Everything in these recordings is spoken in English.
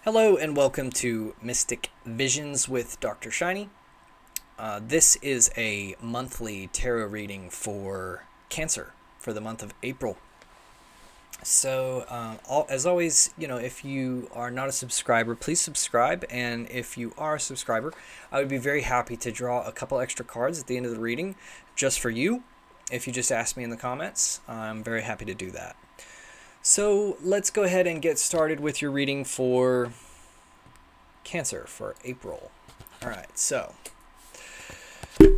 Hello and welcome to Mystic Visions with DrShiny. This is a monthly tarot reading for Cancer for the month of April. So, as always, if you are not a subscriber, please subscribe. And if you are a subscriber, I would be very happy to draw a couple extra cards at the end of the reading just for you. If you just ask me in the comments, I'm very happy to do that. So let's go ahead and get started with your reading for Cancer for April. All right, so let's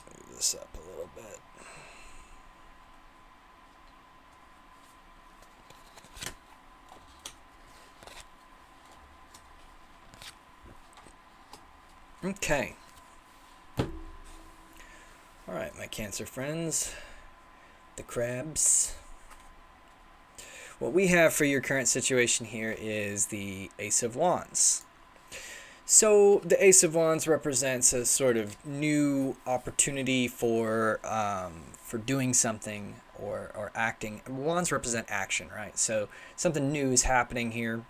move this up a little bit. Okay. All right, my Cancer friends, the crabs. What we have for your current situation here is the Ace of Wands. So the Ace of Wands represents a sort of new opportunity for doing something or acting. Wands represent action, right? So something new is happening here.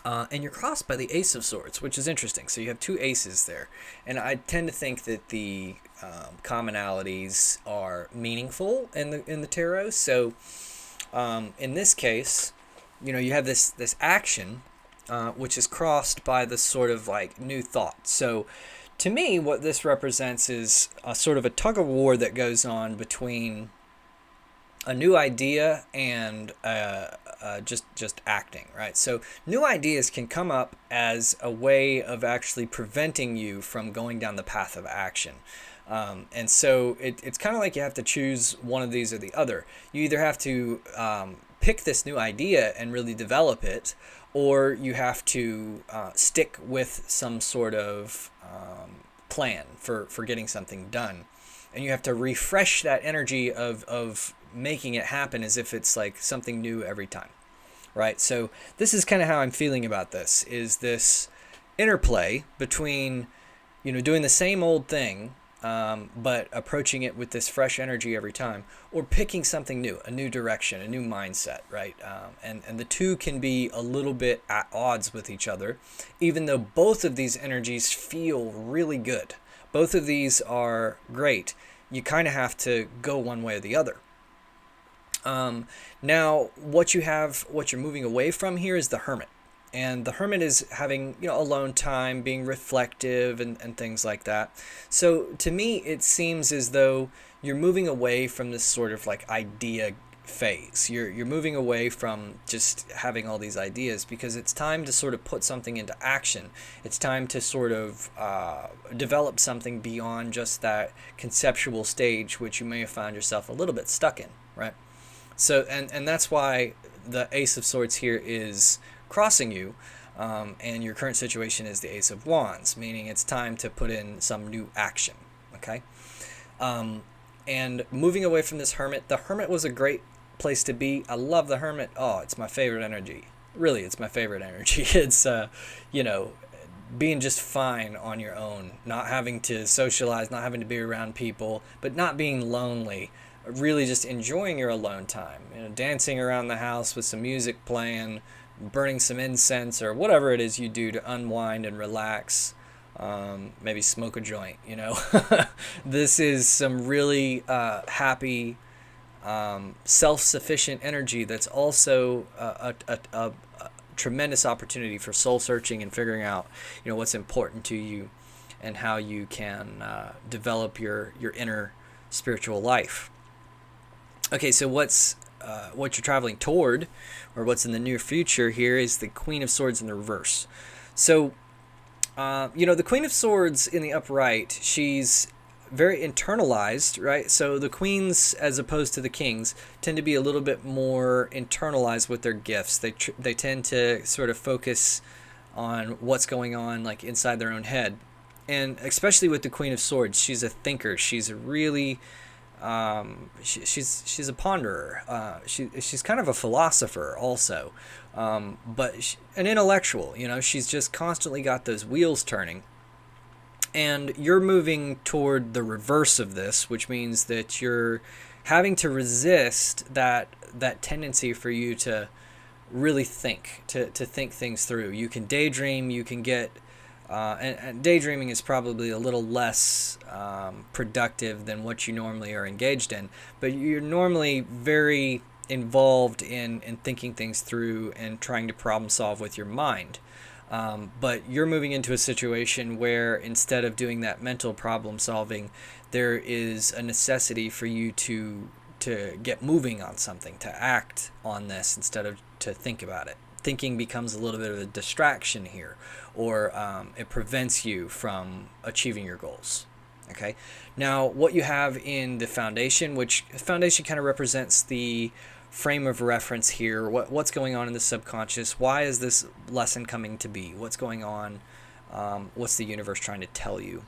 And you're crossed by the Ace of Swords, which is interesting. So you have two aces there. And I tend to think that the commonalities are meaningful in the tarot. So in this case, you have this action, which is crossed by this sort of like new thought. So to me, what this represents is a sort of a tug of war that goes on between a new idea and just acting, right? So new ideas can come up as a way of actually preventing you from going down the path of action. And so it's kind of like you have to choose one of these or the other. You either have to pick this new idea and really develop it, or you have to stick with some sort of plan for getting something done. And you have to refresh that energy of making it happen as if it's like something new every time, right? So this is kind of how I'm feeling about this, is this interplay between, doing the same old thing, but approaching it with this fresh energy every time, or picking something new, a new direction, a new mindset, right? And the two can be a little bit at odds with each other, even though both of these energies feel really good. Both of these are great. You kind of have to go one way or the other. Now, what you're moving away from here is the Hermit. And the Hermit is having, alone time, being reflective and things like that. So to me, it seems as though you're moving away from this sort of like idea phase. You're moving away from just having all these ideas, because it's time to sort of put something into action. It's time to sort of develop something beyond just that conceptual stage, which you may have found yourself a little bit stuck in, right? So, and that's why the Ace of Swords here is crossing you, and your current situation is the Ace of Wands, meaning it's time to put in some new action, okay? And moving away from this Hermit, the Hermit was a great place to be. I love the Hermit. Oh, it's my favorite energy. Really, it's my favorite energy. It's, being just fine on your own, not having to socialize, not having to be around people, but not being lonely. Really just enjoying your alone time, dancing around the house with some music playing, burning some incense, or whatever it is you do to unwind and relax. Maybe smoke a joint, This is some really happy, self-sufficient energy that's also a tremendous opportunity for soul searching and figuring out, what's important to you and how you can develop your inner spiritual life. Okay, so what you're traveling toward, or what's in the near future here, is the Queen of Swords in the reverse. So, the Queen of Swords in the upright, she's very internalized, right? So the queens, as opposed to the kings, tend to be a little bit more internalized with their gifts. They tend to sort of focus on what's going on, like inside their own head. And especially with the Queen of Swords, she's a thinker. She's a really she's a ponderer. She's kind of a philosopher also, but an intellectual. She's just constantly got those wheels turning. And you're moving toward the reverse of this, which means that you're having to resist that tendency for you to really think, to think things through. You can daydream, you can get, and daydreaming is probably a little less productive than what you normally are engaged in, but you're normally very involved in thinking things through and trying to problem solve with your mind. But you're moving into a situation where instead of doing that mental problem solving, there is a necessity for you to get moving on something, to act on this instead of to think about it. Thinking becomes a little bit of a distraction here, or it prevents you from achieving your goals. Okay. Now, what you have in the foundation, which foundation kind of represents the frame of reference here. What's going on in the subconscious? Why is this lesson coming to be? What's going on? What's the universe trying to tell you?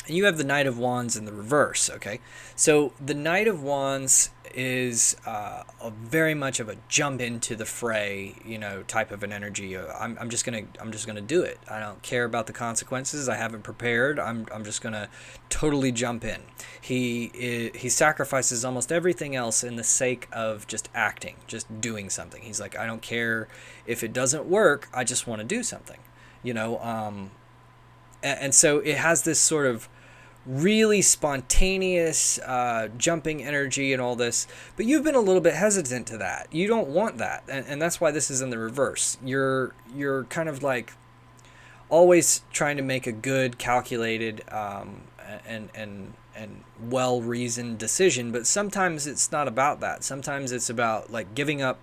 And you have the Knight of Wands in the reverse, okay? So the Knight of Wands is a very much of a jump into the fray, type of an energy. I'm just gonna do it. I don't care about the consequences. I haven't prepared. I'm just gonna totally jump in. He sacrifices almost everything else in the sake of just acting, just doing something. He's like, I don't care if it doesn't work. I just want to do something, and so it has this sort of really spontaneous jumping energy and all this, but you've been a little bit hesitant to that. You don't want that, and that's why this is in the reverse. You're kind of like always trying to make a good, calculated, and well-reasoned decision, but sometimes it's not about that. Sometimes it's about like giving up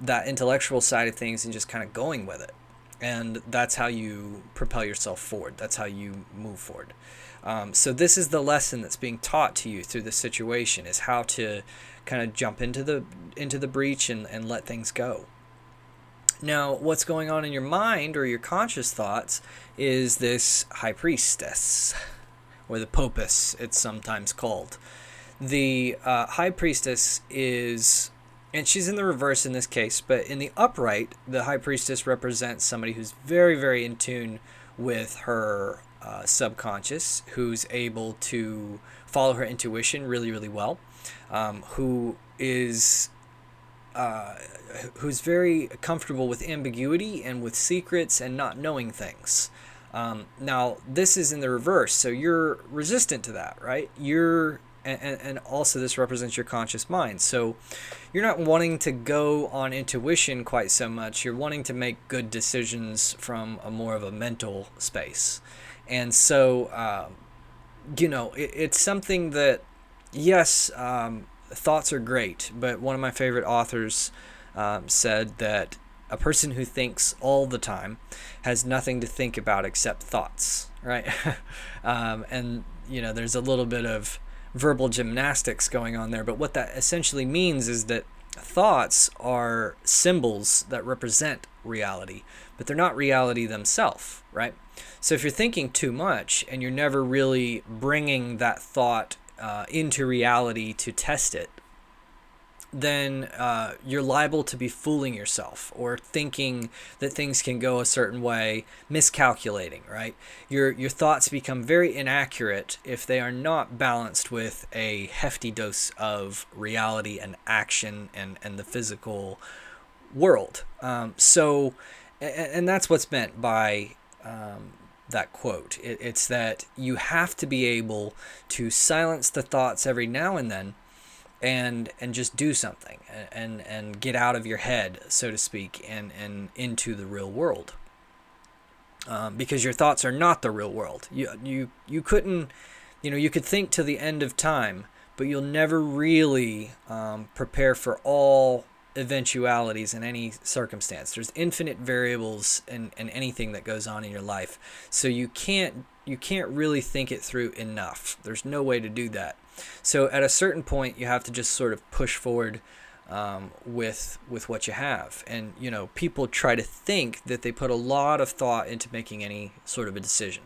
that intellectual side of things and just kind of going with it. And that's how you propel yourself forward. That's how you move forward. So this is the lesson that's being taught to you through this situation, is how to kind of jump into the breach and let things go. Now, what's going on in your mind or your conscious thoughts is this High Priestess, or the Popus, it's sometimes called. The High Priestess is... and she's in the reverse in this case, but in the upright, the High Priestess represents somebody who's very, very in tune with her subconscious, who's able to follow her intuition really, really well, who's very comfortable with ambiguity and with secrets and not knowing things. Now, this is in the reverse, so you're resistant to that, right? And also this represents your conscious mind. So you're not wanting to go on intuition quite so much. You're wanting to make good decisions from a more of a mental space. And so, it's something that, yes, thoughts are great, but one of my favorite authors said that a person who thinks all the time has nothing to think about except thoughts, right? And, there's a little bit of verbal gymnastics going on there, but what that essentially means is that thoughts are symbols that represent reality, but they're not reality themselves, right? So if you're thinking too much and you're never really bringing that thought into reality to test it, then you're liable to be fooling yourself or thinking that things can go a certain way, miscalculating, right? Your thoughts become very inaccurate if they are not balanced with a hefty dose of reality and action and the physical world. And that's what's meant by that quote. It's that you have to be able to silence the thoughts every now and then and just do something and get out of your head, so to speak, and into the real world. Because your thoughts are not the real world. You couldn't, you could think to the end of time, but you'll never really prepare for all eventualities in any circumstance. There's infinite variables in anything that goes on in your life. So you can't really think it through enough. There's no way to do that. So at a certain point, you have to just sort of push forward with what you have. And, people try to think that they put a lot of thought into making any sort of a decision.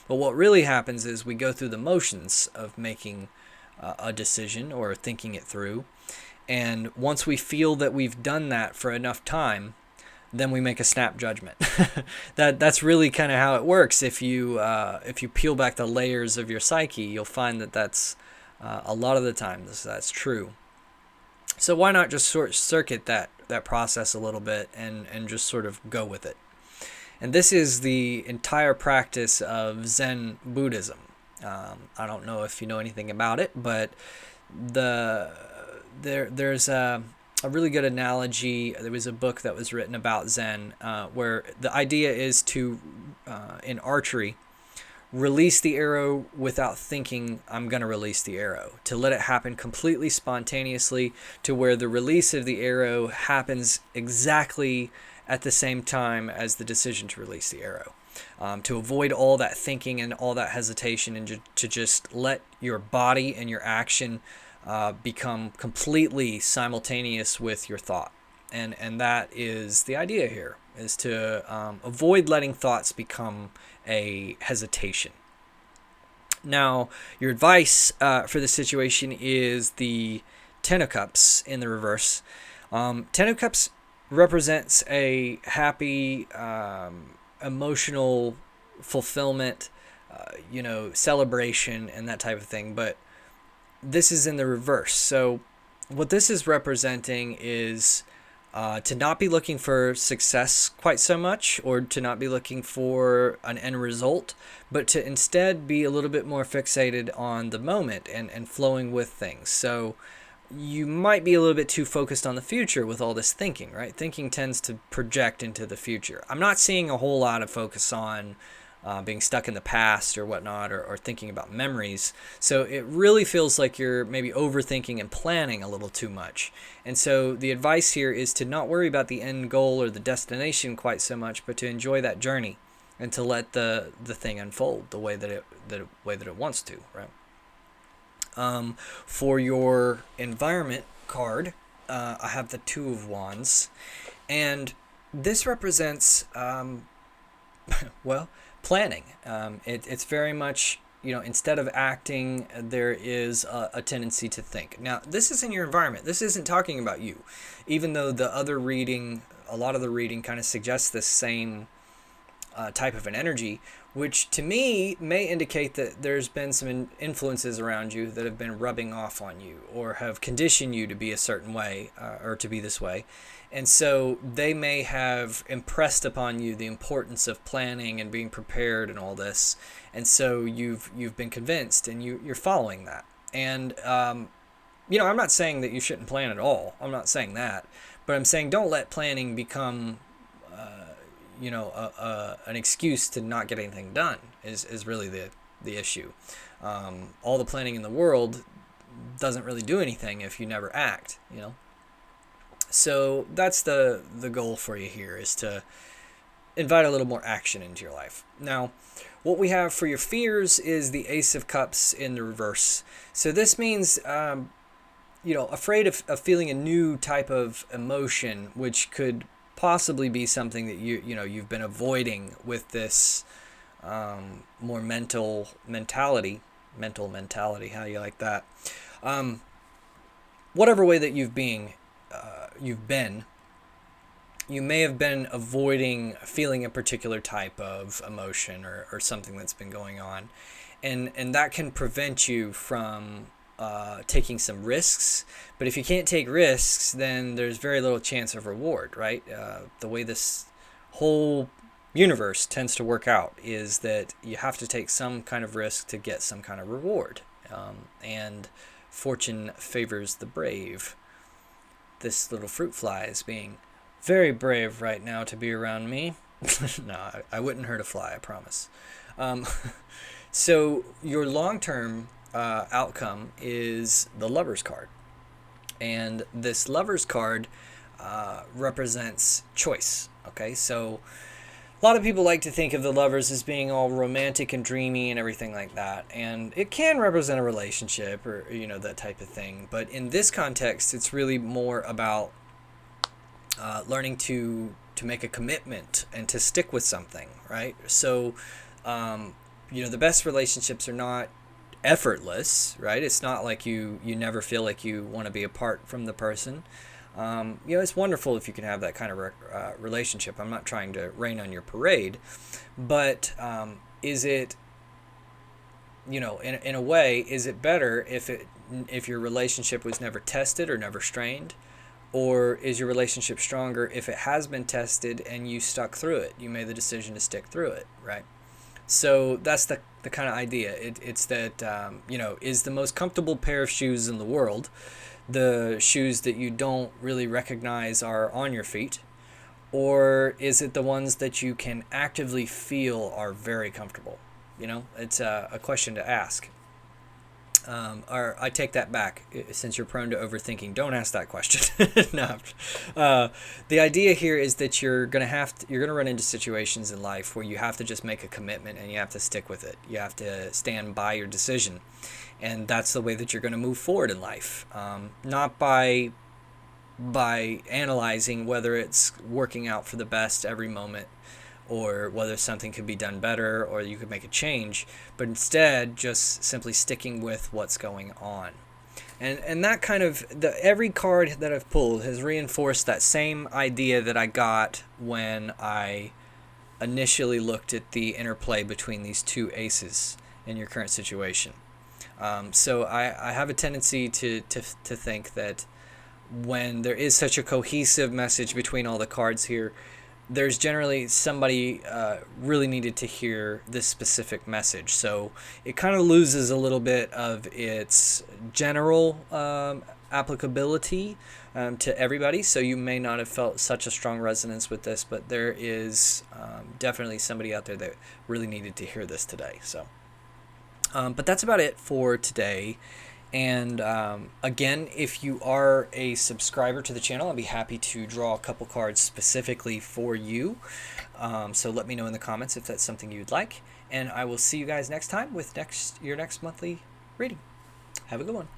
But what really happens is we go through the motions of making a decision or thinking it through. And once we feel that we've done that for enough time, then we make a snap judgment. That's really kind of how it works. If you peel back the layers of your psyche, you'll find that that's a lot of the time that's true. So why not just sort of circuit that process a little bit and just sort of go with it? And this is the entire practice of Zen Buddhism. I don't know if you know anything about it, but there's a really good analogy. There was a book that was written about Zen where the idea is to, in archery, release the arrow without thinking I'm going to release the arrow. To let it happen completely spontaneously, to where the release of the arrow happens exactly at the same time as the decision to release the arrow. To avoid all that thinking and all that hesitation, and to just let your body and your action become completely simultaneous with your thought. And that is the idea here, is to avoid letting thoughts become a hesitation. Now, your advice for this situation is the Ten of Cups in the reverse. Ten of Cups represents a happy, emotional fulfillment, celebration and that type of thing. But this is in the reverse. So what this is representing is to not be looking for success quite so much, or to not be looking for an end result, but to instead be a little bit more fixated on the moment and flowing with things. So you might be a little bit too focused on the future with all this thinking, right? Thinking tends to project into the future. I'm not seeing a whole lot of focus on being stuck in the past or whatnot, or thinking about memories. So it really feels like you're maybe overthinking and planning a little too much. And so the advice here is to not worry about the end goal or the destination quite so much, but to enjoy that journey and to let the thing unfold the way that it wants to, right? For your environment card, I have the Two of Wands, and this represents planning. It's very much, instead of acting, there is a tendency to think. Now, this is in your environment. This isn't talking about you, even though a lot of the reading kind of suggests this same type of an energy, which to me may indicate that there's been some influences around you that have been rubbing off on you, or have conditioned you to be a certain way, or to be this way. And so they may have impressed upon you the importance of planning and being prepared and all this. And so you've been convinced, and you're following that. And, I'm not saying that you shouldn't plan at all. I'm not saying that. But I'm saying don't let planning become, an excuse to not get anything done is really the issue. All the planning in the world doesn't really do anything if you never act, So that's the goal for you here, is to invite a little more action into your life. Now, what we have for your fears is the Ace of Cups in the reverse. So this means, afraid of feeling a new type of emotion, which could possibly be something that you've been avoiding with this more mental mentality. How do you like that? Whatever way that you've been, you may have been avoiding feeling a particular type of emotion or something that's been going on, and that can prevent you from taking some risks. But if you can't take risks, then there's very little chance of reward, right? The way this whole universe tends to work out is that you have to take some kind of risk to get some kind of reward, and fortune favors the brave. This little fruit fly is being very brave right now to be around me. No, I wouldn't hurt a fly, I promise. So your long-term outcome is the Lover's card. And this Lover's card represents choice. Okay, so a lot of people like to think of the Lovers as being all romantic and dreamy and everything like that. And it can represent a relationship or, that type of thing. But in this context, it's really more about learning to make a commitment and to stick with something, right? So, the best relationships are not effortless, right? It's not like you never feel like you want to be apart from the person. You know, it's wonderful if you can have that kind of relationship. I'm not trying to rain on your parade, but is it, you know, in a way, is it better if your relationship was never tested or never strained? Or is your relationship stronger if it has been tested and you stuck through it? You made the decision to stick through it, right? So that's the kind of idea. It's that, you know, is the most comfortable pair of shoes in the world the shoes that you don't really recognize are on your feet? Or is it the ones that you can actively feel are very comfortable? You know, it's a question to ask. Or I take that back. Since you're prone to overthinking, don't ask that question. No, the idea here is that you're gonna run into situations in life where you have to just make a commitment and you have to stick with it. You have to stand by your decision, and that's the way that you're going to move forward in life. Not by analyzing whether it's working out for the best every moment, or whether something could be done better, or you could make a change, but instead just simply sticking with what's going on. And that kind of, every card that I've pulled has reinforced that same idea that I got when I initially looked at the interplay between these two aces in your current situation. So I have a tendency to think that when there is such a cohesive message between all the cards here, there's generally somebody really needed to hear this specific message. So it kind of loses a little bit of its general applicability to everybody. So you may not have felt such a strong resonance with this, but there is definitely somebody out there that really needed to hear this today. So, but that's about it for today. And again, if you are a subscriber to the channel, I'll be happy to draw a couple cards specifically for you. So let me know in the comments if that's something you'd like. And I will see you guys next time with your next monthly reading. Have a good one.